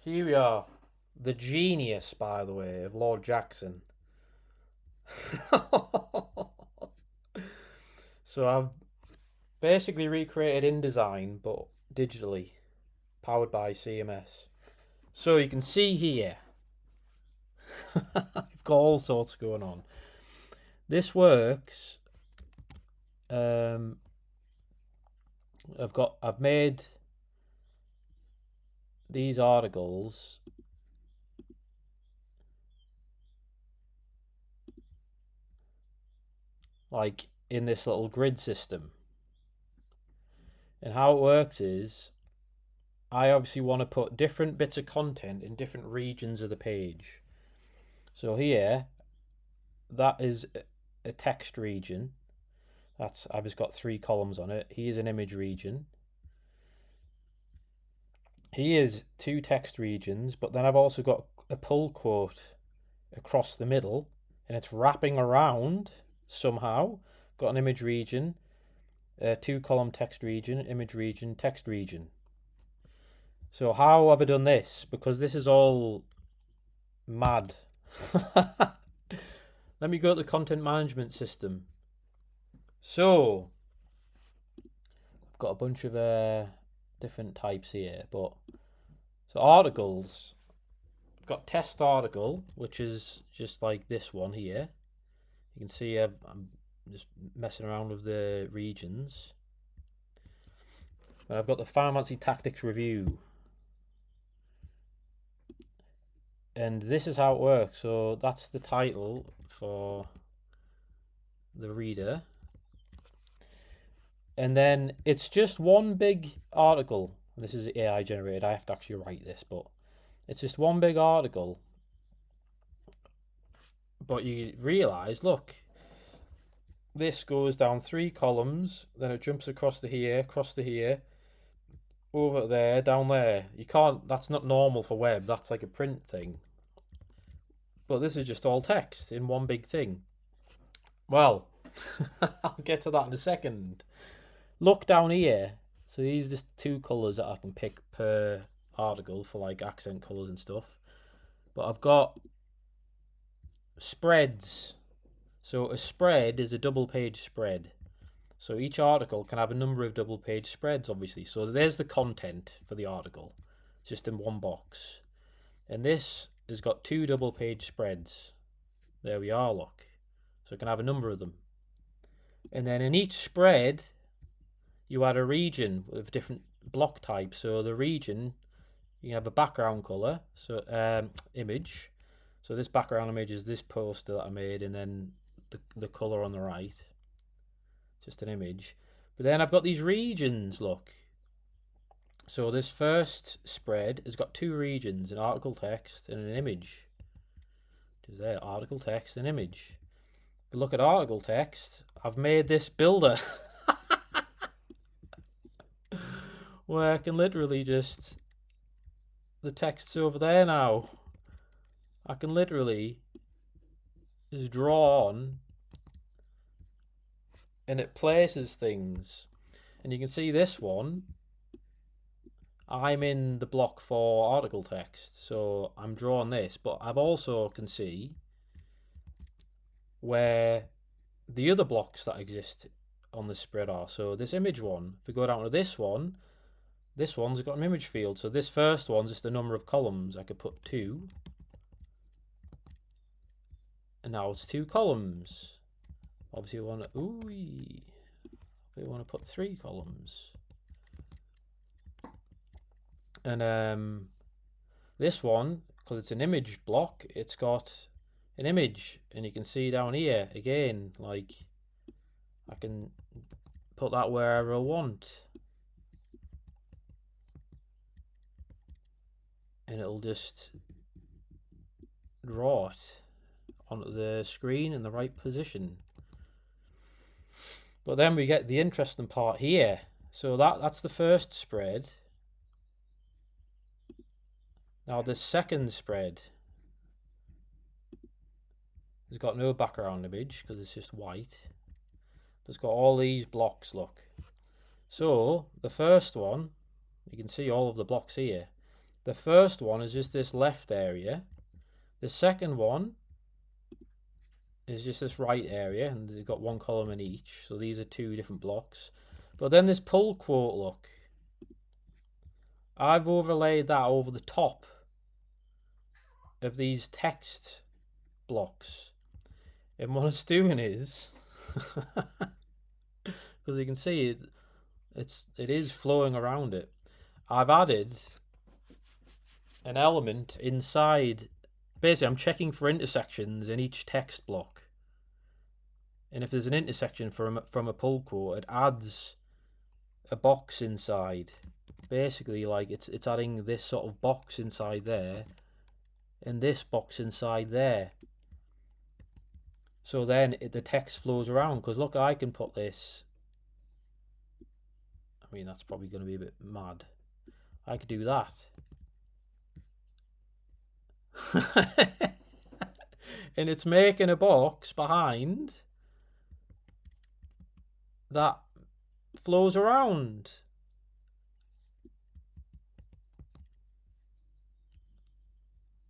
Here we are. The genius, by the way, of Lord Jackson. So I've basically recreated InDesign, but digitally, powered by CMS. So you can see here, I've got all sorts going on. This works. Um, I've made these articles like in this little grid system. And how it works is I obviously want to put different bits of content in different regions of the page. So here, that is a text region. I've just got 3 columns on it. Here's an image region. Here's 2 text regions, but then I've also got a pull quote across the middle, and it's wrapping around somehow. Got an image region, a 2 column text region, image region, text region. So how have I done this? Because this is all mad. Let me go to the content management system. So I've got a bunch of different types here, but so articles. I've got test article, which is just like this one here. You can see I'm just messing around with the regions. And I've got the Pharmacy Tactics Review. And this is how it works. So that's the title for the reader. And then it's just one big article. This is AI generated. I have to actually write this, but it's just one big article. But you realise, look, this goes down 3 columns, then it jumps across to here, over there, down there. You can't, that's not normal for web, that's like a print thing. But this is just all text in one big thing. Well, I'll get to that in a second. Look down here. So these are just 2 colours that I can pick per article for like accent colours and stuff. But I've got spreads. So a spread is a double page spread. So each article can have a number of double page spreads, obviously. So there's the content for the article, just in one box. And this has got 2 double page spreads. There we are, look. So it can have a number of them. And then in each spread, you add a region with different block types. So the region, you can have a background color, so image. So this background image is this poster that I made, and then the color on the right, just an image. But then I've got these regions, look. So this first spread has got 2 regions, an article text and an image. Which is there, article text and image. But look at article text. I've made this builder where I can literally just, the text's over there now. I can literally just draw on and it places things. And you can see this one, I'm in the block for article text, so I'm drawing this, but I've also can see where the other blocks that exist on the spread are. So this image one, if we go down to this one's got an image field. So this first one's just the number of columns. I could put 2. And now it's 2 columns. Obviously we want to put 3 columns. And this one, because it's an image block, it's got an image, and you can see down here again, like I can put that wherever I want, and it'll just draw it onto the screen in the right position. But then we get the interesting part here. So that's the first spread. Now the second spread has got no background image because it's just white. But it's got all these blocks, look. So the first one, you can see all of the blocks here. The first one is just this left area. The second one is just this right area, and they've got one column in each. So these are two different blocks. But then this pull quote, look, I've overlaid that over the top of these text blocks. And what it's doing is, because you can see it is flowing around it. I've added an element inside. Basically, I'm checking for intersections in each text block. And if there's an intersection from a pull quote, it adds a box inside. Basically, like it's adding this sort of box inside there, and this box inside there. So then the text flows around. Because look, I can put this. I mean, that's probably going to be a bit mad. I could do that. And it's making a box behind that flows around.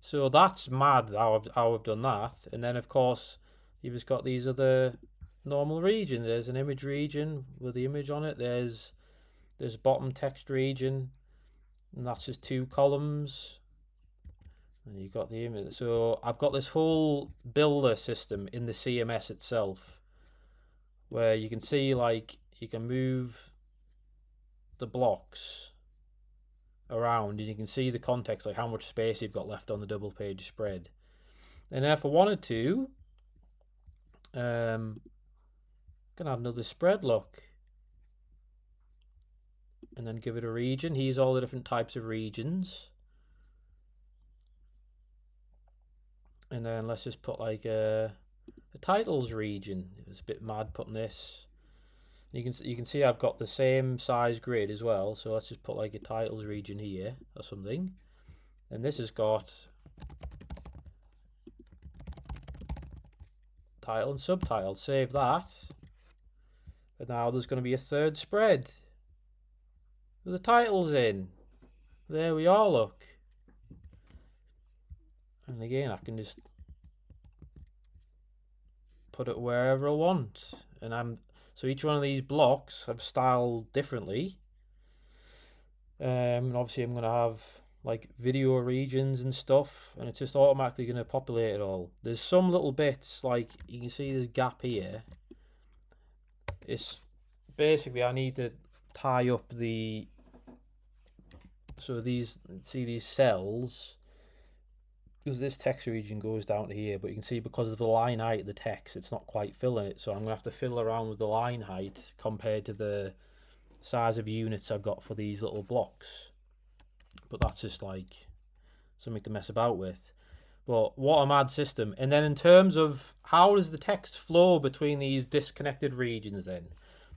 So that's mad how I've done that. And then of course you've just got these other normal regions. There's an image region with the image on it. There's bottom text region, and that's just two columns. And you've got the image. So I've got this whole builder system in the CMS itself, where you can see, like, you can move the blocks around, and you can see the context, like how much space you've got left on the double page spread. And if I wanted to, can have another spread, look, and then give it a region. Here's all the different types of regions. And then let's just put like a titles region. It was a bit mad putting this. You can see I've got the same size grid as well. So let's just put like a titles region here or something. And this has got title and subtitle. Save that. And now there's going to be a third spread with the titles in. There we are, look. And again, I can just put it wherever I want. And so each one of these blocks I've styled differently. And obviously I'm going to have like video regions and stuff, and it's just automatically going to populate it all. There's some little bits, like you can see this gap here. It's basically, I need to tie up so these cells, because this text region goes down to here, but you can see because of the line height of the text, it's not quite filling it. So I'm going to have to fiddle around with the line height compared to the size of units I've got for these little blocks. But that's just like something to mess about with. But what a mad system. And then in terms of how does the text flow between these disconnected regions then?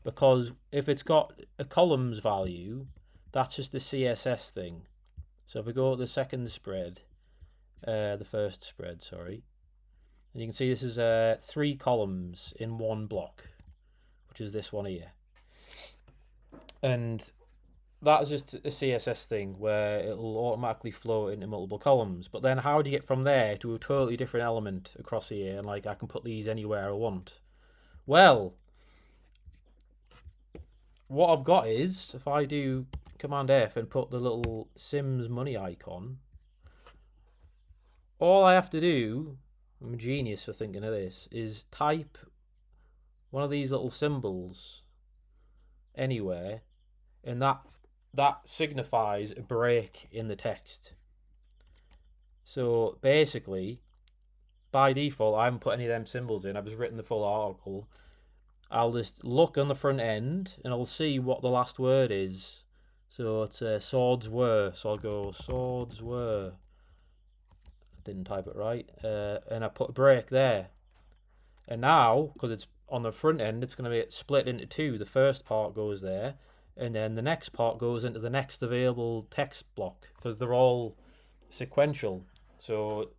Because if it's got a columns value, that's just the CSS thing. So if we go to the second spread, the first spread, sorry, and you can see this is 3 columns in one block, which is this one here. And that's just a CSS thing where it'll automatically flow into multiple columns. But then how do you get from there to a totally different element across here? And like I can put these anywhere I want. Well, what I've got is, if I do Command F and put the little Sims money icon, all I have to do, I'm a genius for thinking of this, is type one of these little symbols anywhere, and that signifies a break in the text. So basically, by default, I haven't put any of them symbols in. I've just written the full article. I'll just look on the front end and I'll see what the last word is. So it's swords were. So I'll go swords were. I didn't type it right. And I put a break there. And now, because it's on the front end, it's going to be split into 2. The first part goes there, and then the next part goes into the next available text block, because they're all sequential. So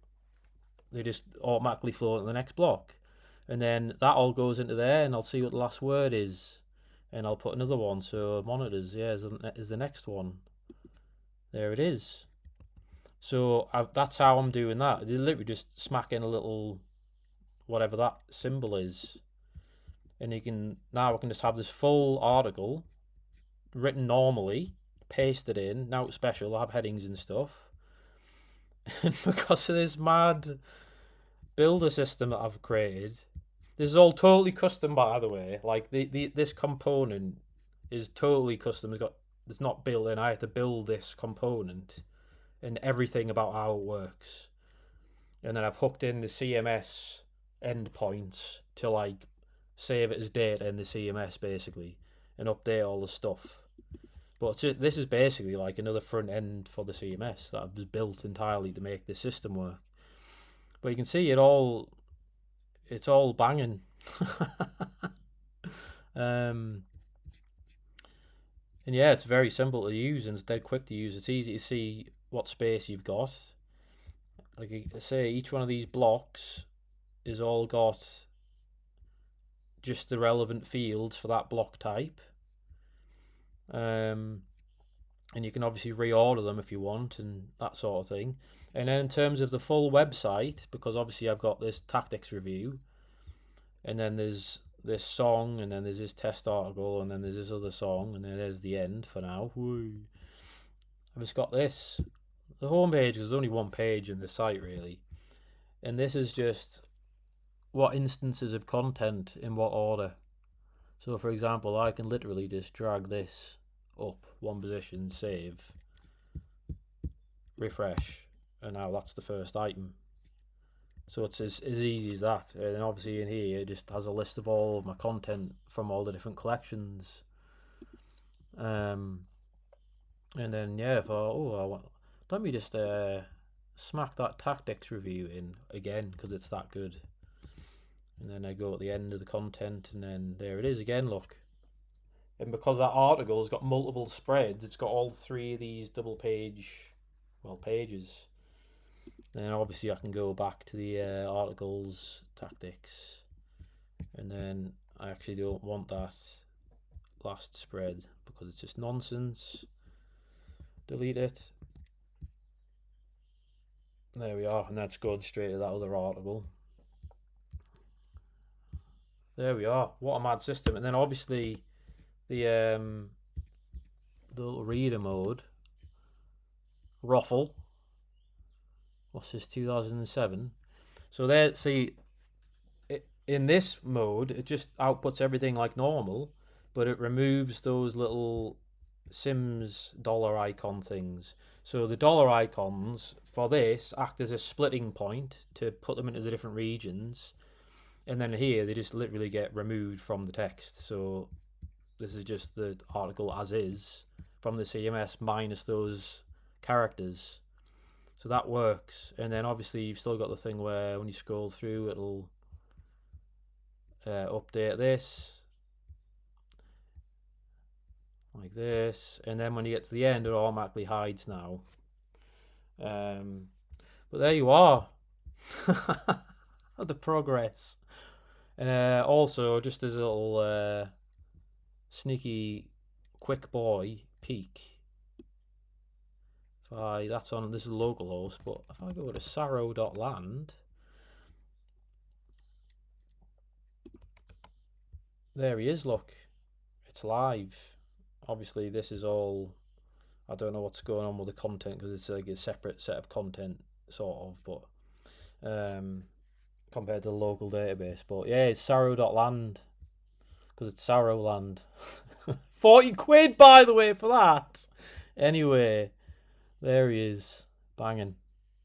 they just automatically flow into the next block. And then that all goes into there, and I'll see what the last word is. And I'll put another one. So monitors, yeah, is the next one. There it is. So that's how I'm doing that. They literally just smack in a little whatever that symbol is, and you can now I can just have this full article written normally, pasted in. Now it's special. I have headings and stuff, and because of this mad builder system that I've created, this is all totally custom, by the way. Like this component is totally custom. It's not built in. I had to build this component and everything about how it works, and then I've hooked in the CMS endpoints to like save it as data in the CMS basically, and update all the stuff. But this is basically like another front end for the CMS that I've just built entirely to make this system work. But you can see it's all banging. And yeah, it's very simple to use and it's dead quick to use. It's easy to see what space you've got. Like I say, each one of these blocks is all got just the relevant fields for that block type. And you can obviously reorder them if you want and that sort of thing. And then in terms of the full website, because obviously I've got this tactics review, and then there's this song, and then there's this test article, and then there's this other song, and then there's the end for now. I've just got this. The home page, there's only one page in the site really, and this is just what instances of content in what order. So for example, I can literally just drag this up one position, save, refresh, and now that's the first item. So it's as easy as that. And then obviously in here it just has a list of all of my content from all the different collections. And then yeah, let me just smack that tactics review in again because it's that good. And then I go at the end of the content, and then there it is again. Look, and because that article's got multiple spreads, it's got all three of these double page, pages. Then obviously I can go back to the articles tactics, and then I actually don't want that last spread because it's just nonsense. Delete it. There we are, and that's going straight to that other article. There we are. What a mad system! And then obviously the little reader mode, Ruffle. What's this? 2007. So there, see, in this mode, it just outputs everything like normal, but it removes those little Sims dollar icon things. So the dollar icons for this act as a splitting point to put them into the different regions, and then here they just literally get removed from the text. So this is just the article as is from the CMS minus those characters. So that works. And then obviously you've still got the thing where when you scroll through it'll update this like this, and then when you get to the end it automatically hides now. But there you are. The progress. And also just as a little sneaky quick boy peek, that's on, this is localhost, but if I go to Saroland, there he is, look, it's live. Obviously this is all, I don't know what's going on with the content because it's like a separate set of content sort of, but compared to the local database. But yeah, it's Saro.land because it's Saroland. 40 quid by the way for that. Anyway, there he is, banging.